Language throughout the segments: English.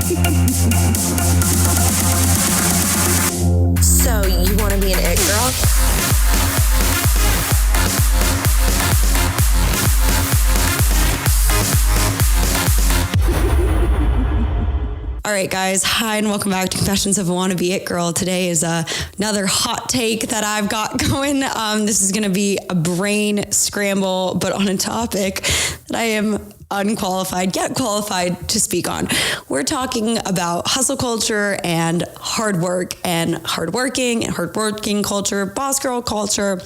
So, you want to be an it girl? All right, guys. Hi, and welcome back to Confessions of a Wannabe It Girl. Today is another hot take that I've got going. This is going to be a brain scramble, but on a topic that I am unqualified, yet qualified to speak on. We're talking about hustle culture and hard work and hardworking culture, boss girl culture,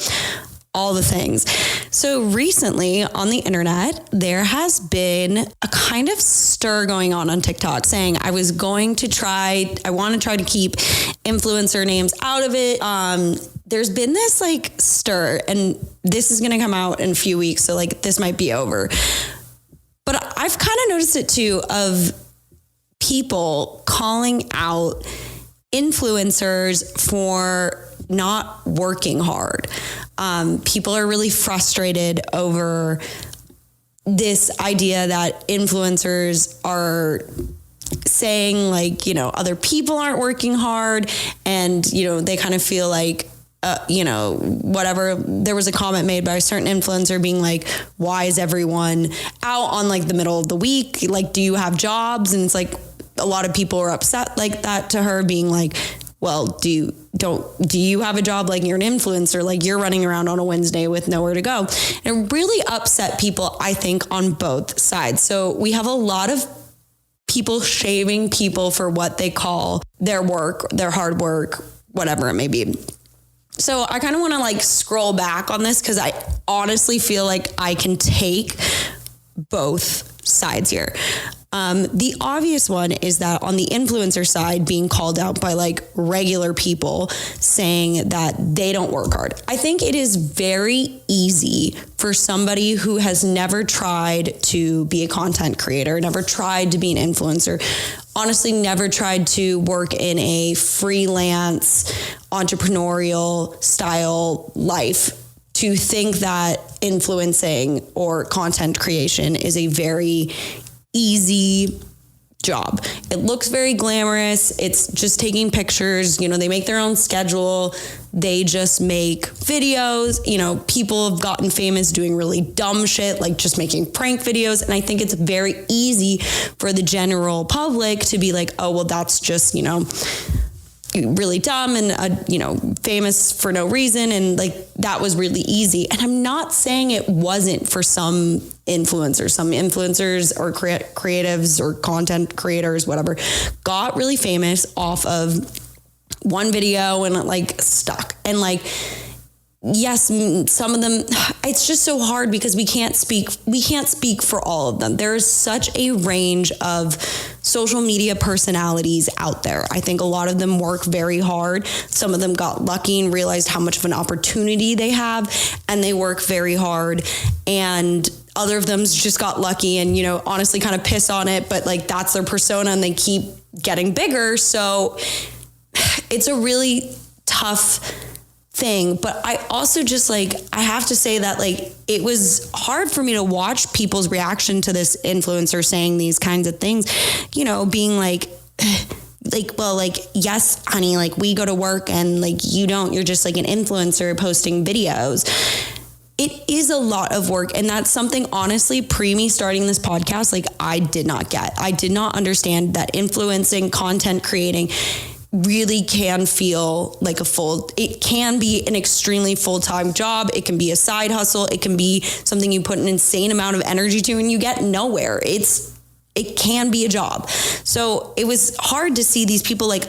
all the things. So recently on the internet, there has been a kind of stir going on TikTok saying I want to try to keep influencer names out of it. There's been this like stir, and this is going to come out in a few weeks. So like this might be over, but I've kind of noticed it too, of people calling out influencers for not working hard. People are really frustrated over this idea that influencers are saying like, other people aren't working hard, and, they kind of feel like, whatever. There was a comment made by a certain influencer being like, why is everyone out on like the middle of the week? Like, do you have jobs? And it's like, a lot of people are upset like that to her, being like, well, do you have a job? Like, you're an influencer, like you're running around on a Wednesday with nowhere to go. And it really upset people, I think, on both sides. So we have a lot of people shaming people for what they call their work, their hard work, whatever it may be. So I kind of want to like scroll back on this, because I honestly feel like I can take both sides here. The obvious one is that on the influencer side, being called out by like regular people saying that they don't work hard. I think it is very easy for somebody who has never tried to be a content creator, never tried to be an influencer, honestly never tried to work in a freelance entrepreneurial style life, to think that influencing or content creation is a very easy job. It looks very glamorous. It's just taking pictures. They make their own schedule. They just make videos. People have gotten famous doing really dumb shit, like just making prank videos. And I think it's very easy for the general public to be like, oh, well, that's just, really dumb and, famous for no reason. And like, that was really easy. And I'm not saying it wasn't for some influencers or creatives or content creators, whatever, got really famous off of one video and like stuck. And like, yes, some of them, it's just so hard because we can't speak for all of them. There is such a range of social media personalities out there. I think a lot of them work very hard. Some of them got lucky and realized how much of an opportunity they have, and they work very hard. And other of them just got lucky and, honestly kind of piss on it, but like that's their persona and they keep getting bigger. So it's a really tough thing. But I also just like, I have to say that like, it was hard for me to watch people's reaction to this influencer saying these kinds of things, being like, well, like, yes, honey, like we go to work and like, you're just like an influencer posting videos. It is a lot of work. And that's something, honestly, me starting this podcast, like I did not get. I did not understand that influencing, content creating really can feel like it can be an extremely full-time job. It can be a side hustle. It can be something you put an insane amount of energy to and you get nowhere. It can be a job. So it was hard to see these people like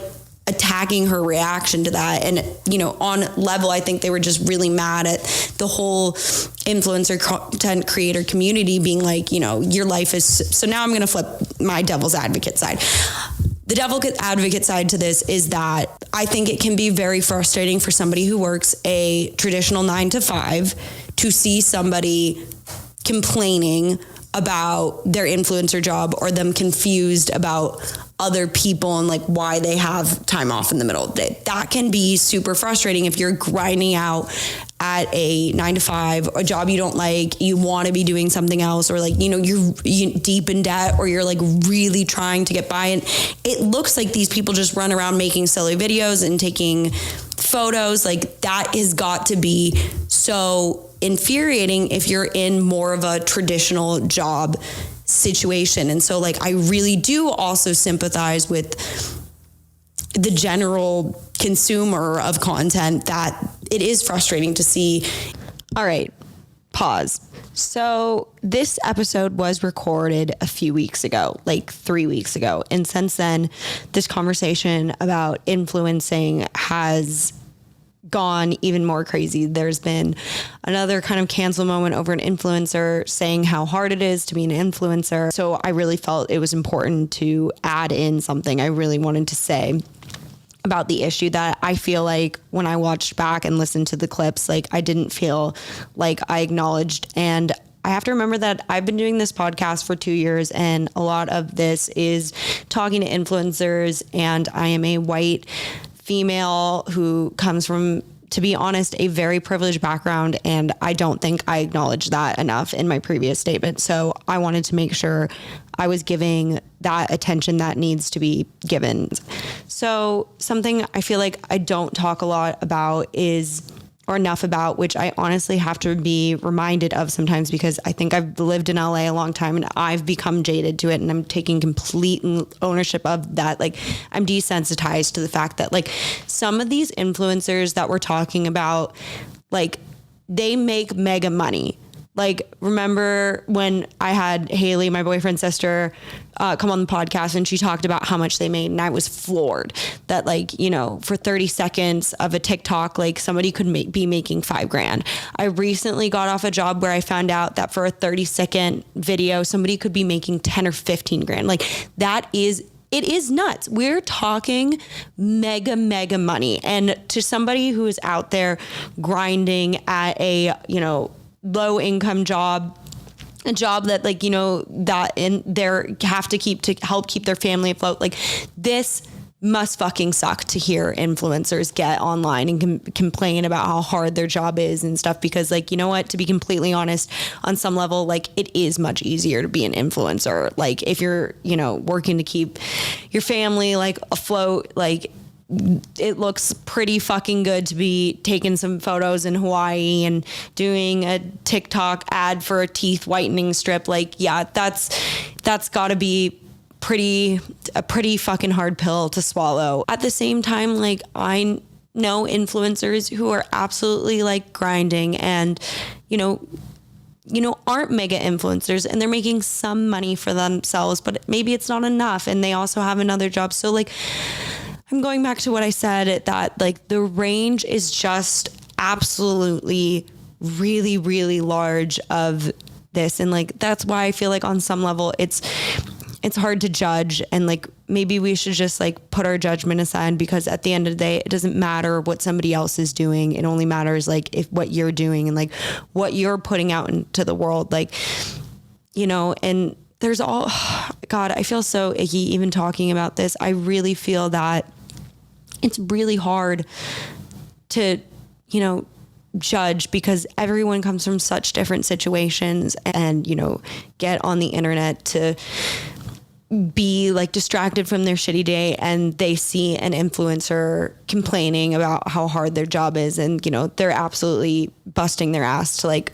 attacking her reaction to that. And, on level, I think they were just really mad at the whole influencer content creator community being like, your life is, so now I'm going to flip my devil's advocate side. The devil's advocate side to this is that I think it can be very frustrating for somebody who works a traditional 9-to-5 to see somebody complaining about their influencer job or them confused about other people and like why they have time off in the middle of the day. That can be super frustrating if you're grinding out at a 9-to-5, a job you don't like, you want to be doing something else, or like, you're deep in debt, or you're like really trying to get by. And it looks like these people just run around making silly videos and taking photos. Like, that has got to be so infuriating if you're in more of a traditional job situation. And so like, I really do also sympathize with the general consumer of content, that it is frustrating to see. All right, pause. So this episode was recorded a few weeks ago, like 3 weeks ago. And since then, this conversation about influencing has gone even more crazy. There's been another kind of cancel moment over an influencer saying how hard it is to be an influencer. So I really felt it was important to add in something I really wanted to say about the issue that I feel like when I watched back and listened to the clips, like I didn't feel like I acknowledged. And I have to remember that I've been doing this podcast for 2 years, and a lot of this is talking to influencers, and I am a white female who comes from, to be honest, a very privileged background. And I don't think I acknowledged that enough in my previous statement. So I wanted to make sure I was giving that attention that needs to be given. So something I feel like I don't talk a lot about or enough about, which I honestly have to be reminded of sometimes, because I think I've lived in LA a long time and I've become jaded to it, and I'm taking complete ownership of that. Like, I'm desensitized to the fact that like some of these influencers that we're talking about, like, they make mega money. Like, remember when I had Haley, my boyfriend's sister, come on the podcast, and she talked about how much they made, and I was floored that, like, for 30 seconds of a TikTok, like, somebody could be making $5,000. I recently got off a job where I found out that for a 30-second video, somebody could be making 10 or 15 grand. Like, it is nuts. We're talking mega that and to somebody who is out there grinding at a, low income job, a job that like, that in there have to help keep their family afloat. Like, this must fucking suck to hear influencers get online and complain about how hard their job is and stuff, because like, you know what, to be completely honest, on some level, like, it is much easier to be an influencer. Like, if you're, working to keep your family like afloat, like, it looks pretty fucking good to be taking some photos in Hawaii and doing a TikTok ad for a teeth whitening strip. Like, yeah, that's gotta be a pretty fucking hard pill to swallow. At the same time, like, I know influencers who are absolutely like grinding and, aren't mega influencers, and they're making some money for themselves, but maybe it's not enough. And they also have another job. So like, I'm going back to what I said, that like the range is just absolutely really, really large of this. And like, that's why I feel like on some level it's hard to judge. And like, maybe we should just like put our judgment aside, because at the end of the day, it doesn't matter what somebody else is doing. It only matters like if what you're doing and like what you're putting out into the world, like, and there's God, I feel so icky even talking about this. I really feel that it's really hard to, judge, because everyone comes from such different situations, and, get on the internet to be like distracted from their shitty day, and they see an influencer complaining about how hard their job is, and, they're absolutely busting their ass to like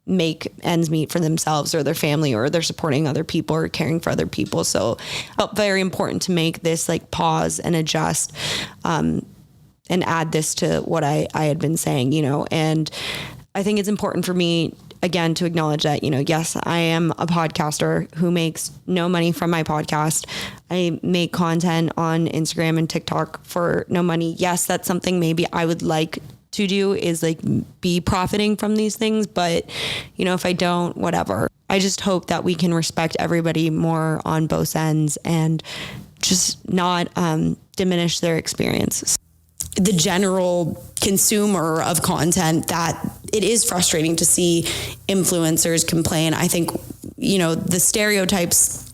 make ends meet for themselves or their family, or they're supporting other people or caring for other people. So it felt very important to make this like pause and adjust, and add this to what I had been saying, and I think it's important for me, again, to acknowledge that, yes, I am a podcaster who makes no money from my podcast. I make content on Instagram and TikTok for no money. Yes, that's something maybe I would like to do, is like be profiting from these things. But, if I don't, whatever. I just hope that we can respect everybody more on both ends and just not diminish their experience. The general consumer of content, that it is frustrating to see influencers complain. I think, the stereotypes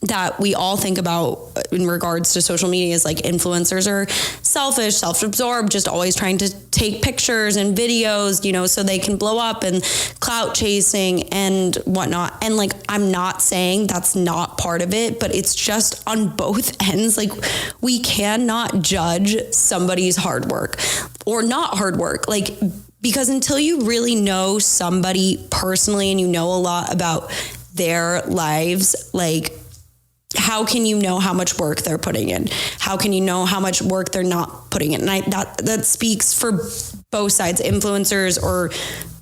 that we all think about in regards to social media is like influencers are selfish, self-absorbed, just always trying to take pictures and videos, you know, so they can blow up, and clout chasing and whatnot. And like, I'm not saying that's not part of it, but it's just on both ends. Like, we cannot judge somebody's hard work or not hard work. Like, because until you really know somebody personally and you know a lot about their lives, like, how can you know how much work they're putting in? How can you know how much work they're not putting in? And that speaks for both sides, influencers or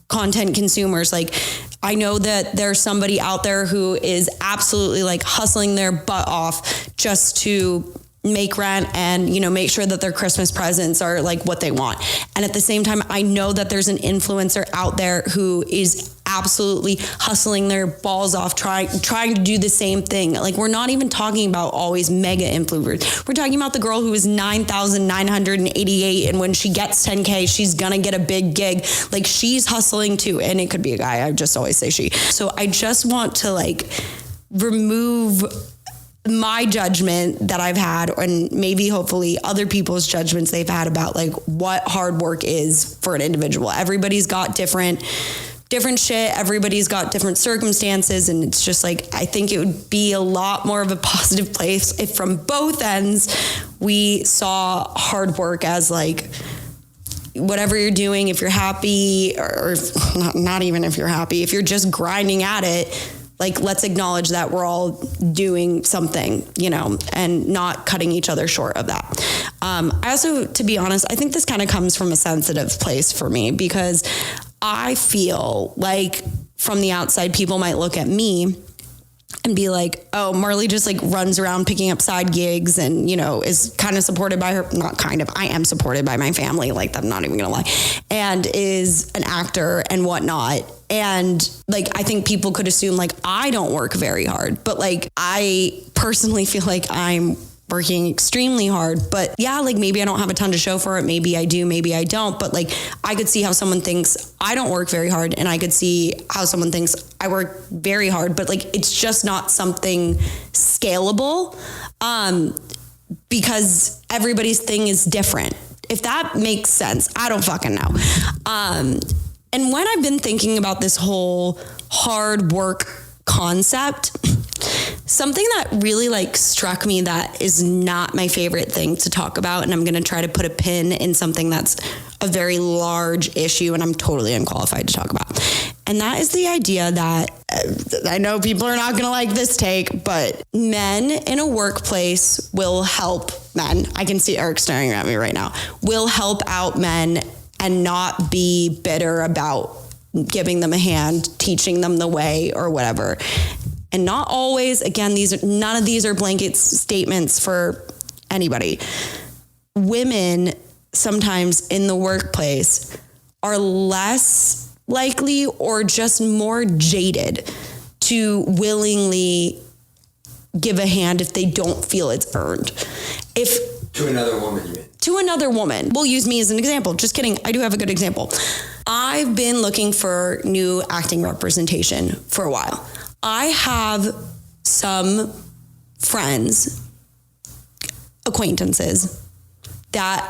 content consumers. Like, I know that there's somebody out there who is absolutely like hustling their butt off just to make rent and, you know, make sure that their Christmas presents are like what they want. And at the same time, I know that there's an influencer out there who is absolutely hustling their balls off, trying to do the same thing. Like, we're not even talking about always mega influencers. We're talking about the girl who is 9,988. And when she gets 10K, she's going to get a big gig. Like, she's hustling too. And it could be a guy. I just always say she. So I just want to like remove my judgment that I've had, and maybe hopefully other people's judgments they've had about like what hard work is for an individual. Everybody's got different shit. Everybody's got different circumstances. And it's just like, I think it would be a lot more of a positive place if from both ends we saw hard work as like, whatever you're doing, if you're happy, or not even if you're happy, if you're just grinding at it, like, let's acknowledge that we're all doing something, you know, and not cutting each other short of that. I also, to be honest, I think this kind of comes from a sensitive place for me, because I feel like from the outside, people might look at me and be like, oh, Marley just like runs around picking up side gigs and, you know, is kind of supported by her, not kind of, I am supported by my family. Like, I'm not even gonna lie, and is an actor and whatnot. And like, I think people could assume like I don't work very hard, but like, I personally feel like I'm working extremely hard. But yeah, like, maybe I don't have a ton to show for it. Maybe I do, maybe I don't. But like, I could see how someone thinks I don't work very hard, and I could see how someone thinks I work very hard, but like, it's just not something scalable, because everybody's thing is different. If that makes sense, I don't fucking know. And when I've been thinking about this whole hard work concept, something that really like struck me that is not my favorite thing to talk about, and I'm going to try to put a pin in something that's a very large issue and I'm totally unqualified to talk about. And that is the idea that, I know people are not going to like this take, but men in a workplace will help men. I can see Eric staring at me right now. Will help out men and not be bitter about giving them a hand, teaching them the way or whatever. And not always, again, none of these are blanket statements for anybody. Women sometimes in the workplace are less likely or just more jaded to willingly give a hand if they don't feel it's earned. To another woman, you mean? To another woman. We'll use me as an example. Just kidding. I do have a good example. I've been looking for new acting representation for a while. I have some friends, acquaintances that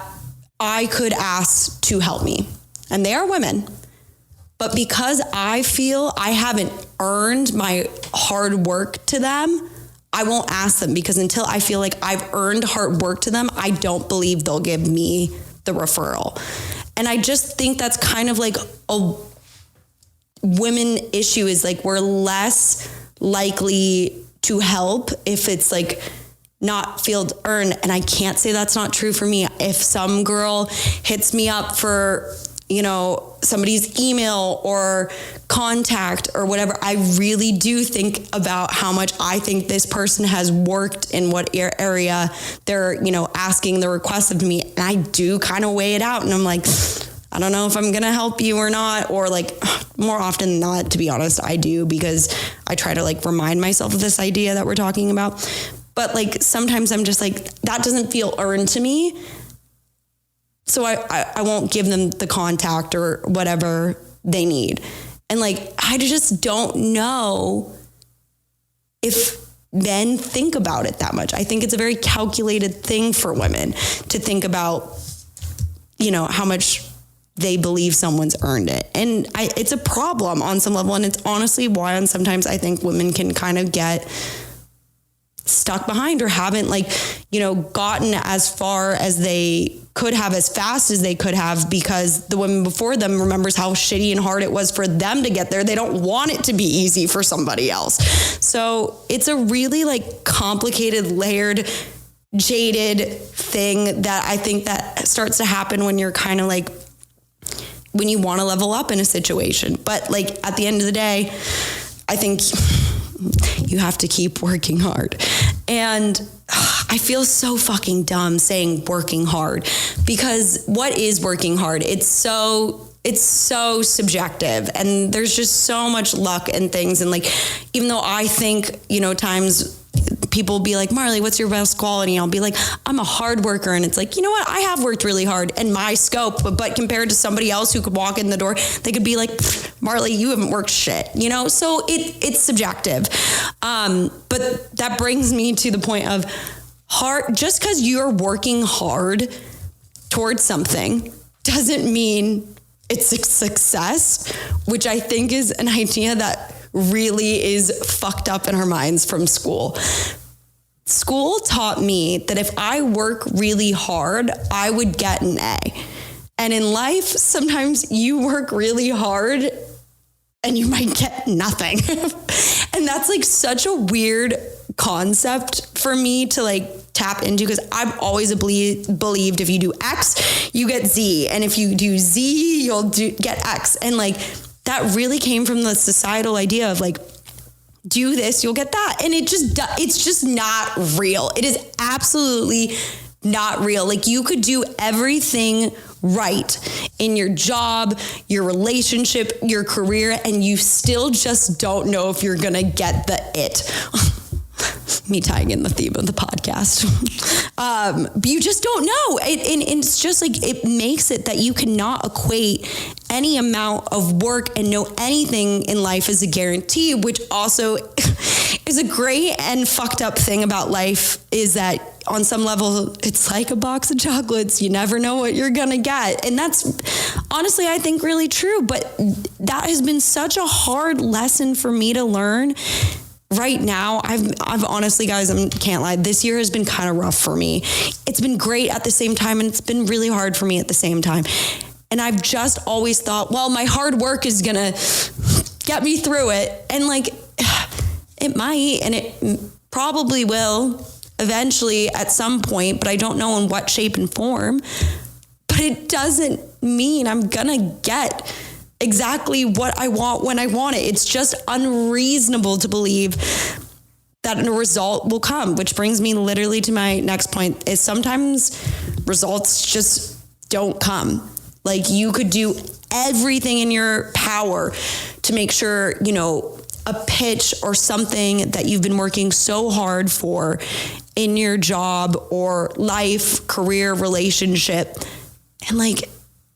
I could ask to help me. And they are women. But because I feel I haven't earned my hard work to them, I won't ask them, because until I feel like I've earned hard work to them, I don't believe they'll give me the referral. And I just think that's kind of like a women issue, is like, we're less likely to help if it's like not field earned. And I can't say that's not true for me. If some girl hits me up for, you know, somebody's email or contact or whatever, I really do think about how much I think this person has worked in what area they're, you know, asking the request of me. And I do kind of weigh it out. And I'm like, I don't know if I'm going to help you or not. Or like, more often than not, to be honest, I do, because I try to like remind myself of this idea that we're talking about. But like, sometimes I'm just like, that doesn't feel earned to me. So I won't give them the contact or whatever they need. And like, I just don't know if men think about it that much. I think it's a very calculated thing for women to think about, how much they believe someone's earned it. And it's a problem on some level. And it's honestly why sometimes I think women can kind of get stuck behind or haven't gotten as far as they could have, as fast as they could have, because the women before them remembers how shitty and hard it was for them to get there. They don't want it to be easy for somebody else. So it's a really complicated, layered, jaded thing that I think that starts to happen when you're kind of when you want to level up in a situation. But at the end of the day, I think you have to keep working hard. And I feel so fucking dumb saying working hard, because what is working hard? It's so subjective, and there's just so much luck and things. And even though I think, times people will be like, Marley, what's your best quality? I'll be like, I'm a hard worker. And it's you know what? I have worked really hard in my scope, but compared to somebody else who could walk in the door, they could be like, Marley, you haven't worked shit, So it's subjective. But that brings me to the point of hard. Just because you're working hard towards something doesn't mean it's a success, which I think is an idea that really is fucked up in our minds from school. School taught me that if I work really hard, I would get an A. And in life, sometimes you work really hard and you might get nothing. And that's such a weird concept for me to tap into, because I've always believed if you do X, you get Z. And if you do Z, you'll get X. And that really came from the societal idea of do this, you'll get that. And it's just not real. It is absolutely not real. You could do everything right in your job, your relationship, your career, and you still just don't know if you're going to get the it. Me tying in the theme of the podcast. But you just don't know. And it's just it makes it that you cannot equate any amount of work and know anything in life as a guarantee, which also is a great and fucked up thing about life, is that on some level, it's like a box of chocolates. You never know what you're going to get. And that's honestly, I think, really true. But that has been such a hard lesson for me to learn. Right now, I've honestly, guys, I can't lie. This year has been kind of rough for me. It's been great at the same time, and it's been really hard for me at the same time. And I've just always thought, well, my hard work is going to get me through it. And it might, and it probably will eventually at some point, but I don't know in what shape and form. But it doesn't mean I'm going to get exactly what I want when I want it. It's just unreasonable to believe that a result will come, which brings me literally to my next point, is sometimes results just don't come. You could do everything in your power to make sure, a pitch or something that you've been working so hard for in your job or life, career, relationship, and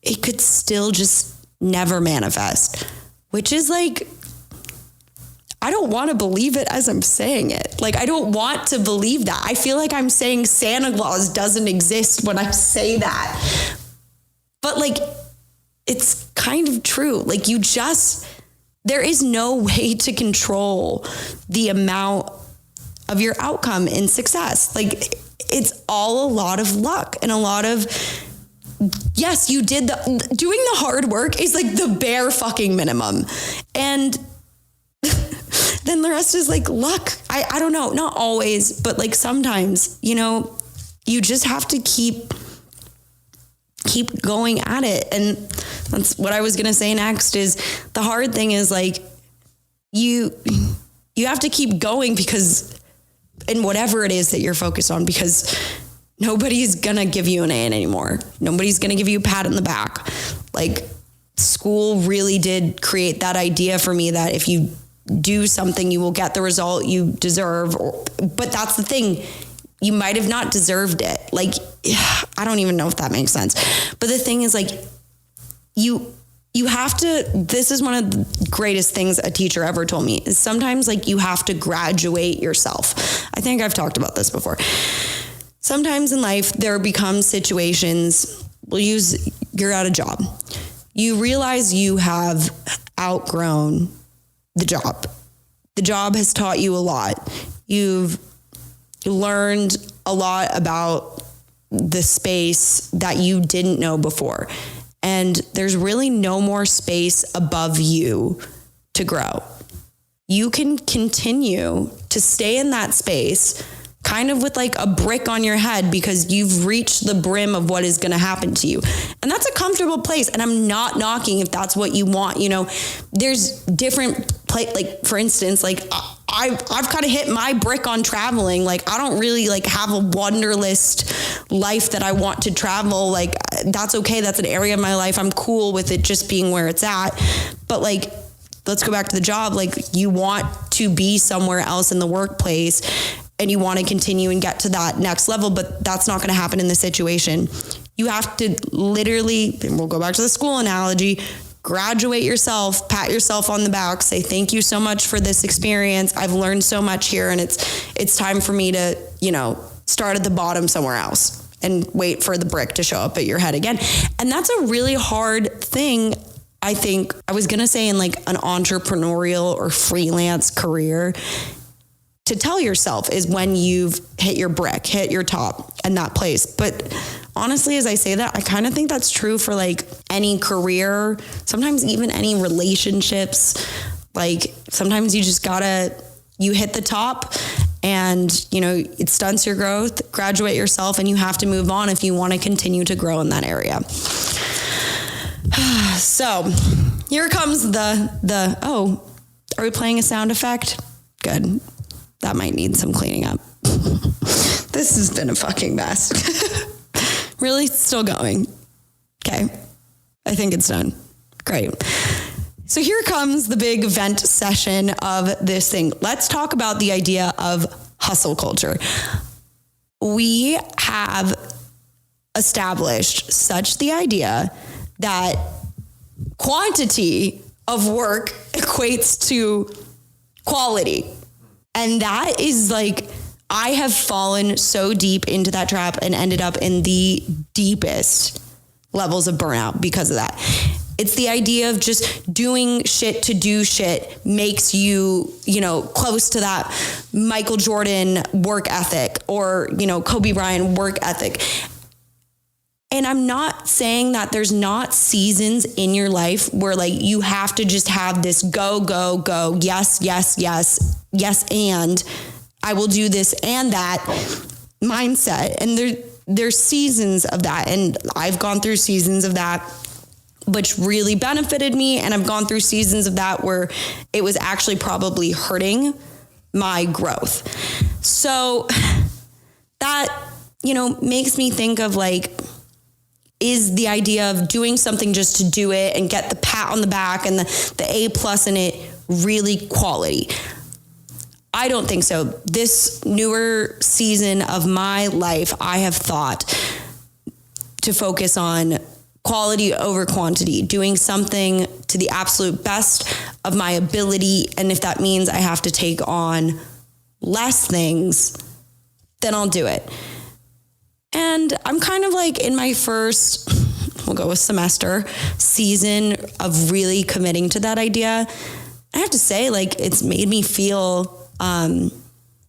it could still just never manifest, which is I don't want to believe it as I'm saying it. I don't want to believe that. I feel like I'm saying Santa Claus doesn't exist when I say that. But it's kind of true. There is no way to control the amount of your outcome in success. It's all a lot of luck and a lot of, yes, you did doing the hard work is the bare fucking minimum. And then the rest is luck. I don't know, not always, but sometimes, you just have to keep going at it. And that's what I was going to say next, is the hard thing is you have to keep going, because in whatever it is that you're focused on, because nobody's going to give you an A anymore. Nobody's going to give you a pat on the back. School really did create that idea for me that if you do something, you will get the result you deserve. But that's the thing. You might have not deserved it. I don't even know if that makes sense. But the thing is you this is one of the greatest things a teacher ever told me, is sometimes like you have to graduate yourself. I think I've talked about this before. Sometimes in life, there become situations, you're at a job. You realize you have outgrown the job. The job has taught you a lot. You've learned a lot about the space that you didn't know before. And there's really no more space above you to grow. You can continue to stay in that space kind of with like a brick on your head because you've reached the brim of what is going to happen to you. And that's a comfortable place. And I'm not knocking if that's what you want. You know, there's different like for instance, like I've kind of hit my brick on traveling. Like I don't really like have a wanderlust life that I want to travel. Like that's okay. That's an area of my life. I'm cool with it just being where it's at. But like, let's go back to the job. Like you want to be somewhere else in the workplace and you want to continue and get to that next level, but that's not going to happen in this situation. You have to literally, and we'll go back to the school analogy, graduate yourself, pat yourself on the back, say, thank you so much for this experience. I've learned so much here and it's time for me to, start at the bottom somewhere else and wait for the brick to show up at your head again. And that's a really hard thing. I think I was going to say in like an entrepreneurial or freelance career to tell yourself is when you've hit your brick, hit your top and that place. But honestly, as I say that, I kind of think that's true for like any career, sometimes even any relationships. Like sometimes you just you hit the top and, it stunts your growth, graduate yourself, and you have to move on if you want to continue to grow in that area. So here comes are we playing a sound effect? Good. That might need some cleaning up. This has been a fucking mess. Really? Still going. Okay. I think it's done. Great. So here comes the big vent session of this thing. Let's talk about the idea of hustle culture. We have established such the idea that quantity of work equates to quality. And that is like, I have fallen so deep into that trap and ended up in the deepest levels of burnout because of that. It's the idea of just doing shit to do shit makes you, close to that Michael Jordan work ethic or, Kobe Bryant work ethic. And I'm not saying that there's not seasons in your life where like you have to just have this go, go, go. Yes, yes, yes, yes. And I will do this and that mindset. And there's seasons of that. And I've gone through seasons of that, which really benefited me. And I've gone through seasons of that where it was actually probably hurting my growth. So that, makes me think of like, is the idea of doing something just to do it and get the pat on the back and the A+ in it really quality? I don't think so. This newer season of my life, I have thought to focus on quality over quantity, doing something to the absolute best of my ability. And if that means I have to take on less things, then I'll do it. And I'm kind of like in my first, we'll go with semester, season of really committing to that idea. I have to say, like, it's made me feel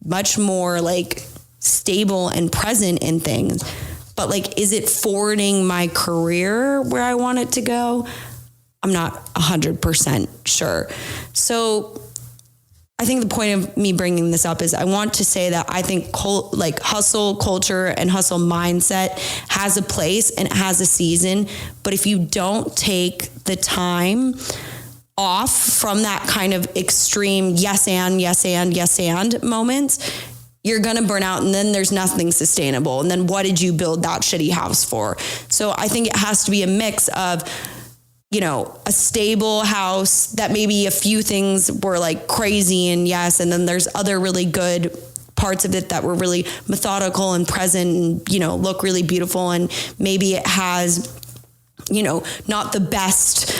much more like stable and present in things. But like, is it forwarding my career where I want it to go? I'm not 100% sure. So I think the point of me bringing this up is I want to say that I think hustle culture and hustle mindset has a place and it has a season. But if you don't take the time off from that kind of extreme yes and moments, you're going to burn out and then there's nothing sustainable. And then what did you build that shitty house for? So I think it has to be a mix of, a stable house that maybe a few things were like crazy and yes. And then there's other really good parts of it that were really methodical and present and, look really beautiful. And maybe it has not the best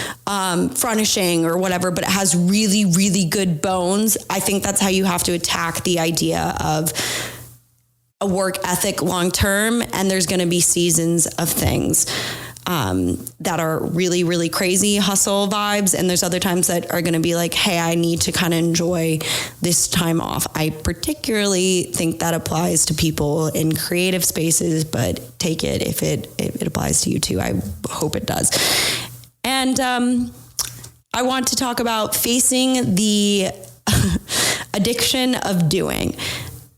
furnishing or whatever, but it has really, really good bones. I think that's how you have to attack the idea of a work ethic long term. And there's going to be seasons of things that are really, really crazy hustle vibes. And there's other times that are going to be like, hey, I need to kind of enjoy this time off. I particularly think that applies to people in creative spaces, but take it if it applies to you too. I hope it does. And I want to talk about facing the addiction of doing.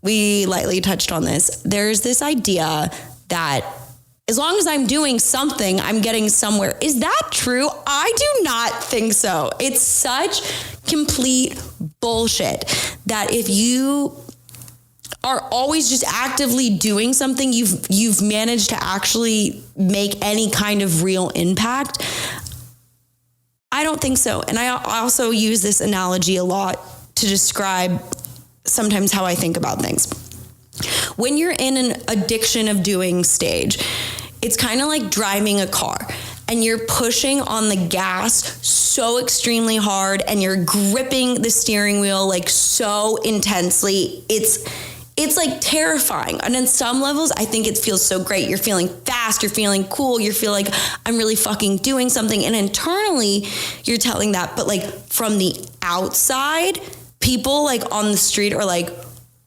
We lightly touched on this. There's this idea that as long as I'm doing something, I'm getting somewhere. Is that true? I do not think so. It's such complete bullshit that if you are always just actively doing something, you've managed to actually make any kind of real impact. I don't think so. And I also use this analogy a lot to describe sometimes how I think about things. When you're in an addiction of doing stage, it's kind of like driving a car and you're pushing on the gas so extremely hard and you're gripping the steering wheel like so intensely. It's like terrifying. And in some levels, I think it feels so great. You're feeling fast, you're feeling cool, you feel like I'm really fucking doing something. And internally, you're telling that, but like from the outside, people like on the street are like,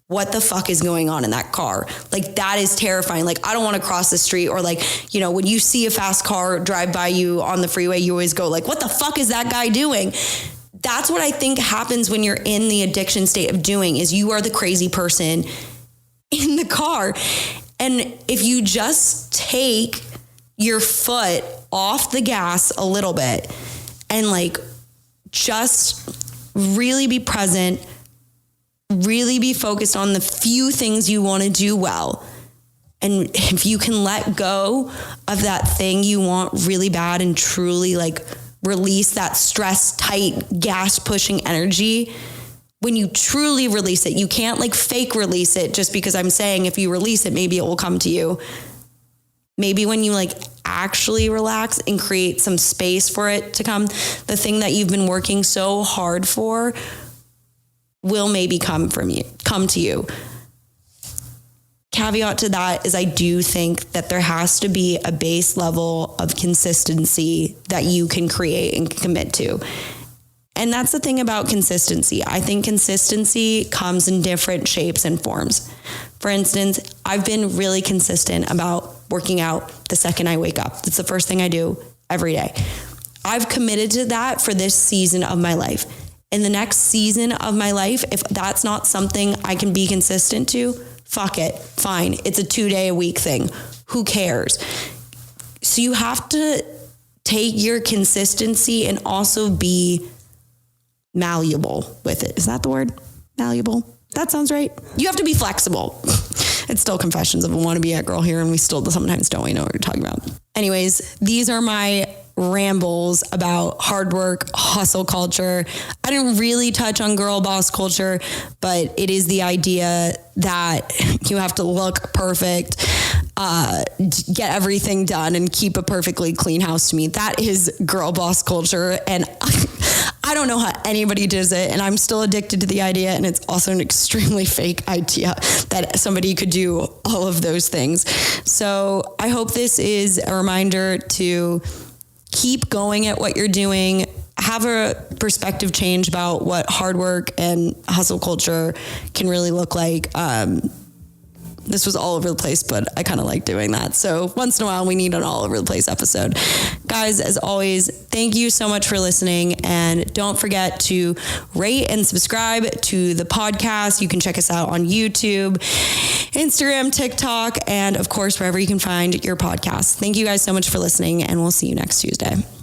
what the fuck is going on in that car? Like, that is terrifying. Like, I don't want to cross the street. Or like, when you see a fast car drive by you on the freeway, you always go like, what the fuck is that guy doing? That's what I think happens when you're in the addiction state of doing, is you are the crazy person in the car. And if you just take your foot off the gas a little bit and like just really be present, really be focused on the few things you want to do well. And if you can let go of that thing you want really bad and truly like release that stress, tight, gas pushing energy, when you truly release it, you can't like fake release it just because I'm saying if you release it, maybe it will come to you. Maybe when you like actually relax and create some space for it to come, the thing that you've been working so hard for will maybe come to you. Caveat to that is I do think that there has to be a base level of consistency that you can create and commit to. And that's the thing about consistency. I think consistency comes in different shapes and forms. For instance, I've been really consistent about working out the second I wake up. It's the first thing I do every day. I've committed to that for this season of my life. In the next season of my life, if that's not something I can be consistent to, fuck it, fine. It's a 2-day-a-week thing. Who cares? So you have to take your consistency and also be malleable with it. Is that the word? Malleable? That sounds right. You have to be flexible. It's still Confessions of a Wannabe It Girl here, and we still sometimes don't know what we're talking about. Anyways, these are my rambles about hard work, hustle culture. I didn't really touch on girl boss culture, but it is the idea that you have to look perfect, get everything done, and keep a perfectly clean house. To me, that is girl boss culture. And I don't know how anybody does it, and I'm still addicted to the idea, and it's also an extremely fake idea that somebody could do all of those things. So I hope this is a reminder to keep going at what you're doing, have a perspective change about what hard work and hustle culture can really look like. This was all over the place, but I kind of like doing that. So once in a while, we need an all over the place episode. Guys, as always, thank you so much for listening. And don't forget to rate and subscribe to the podcast. You can check us out on YouTube, Instagram, TikTok, and of course, wherever you can find your podcast. Thank you guys so much for listening, and we'll see you next Tuesday.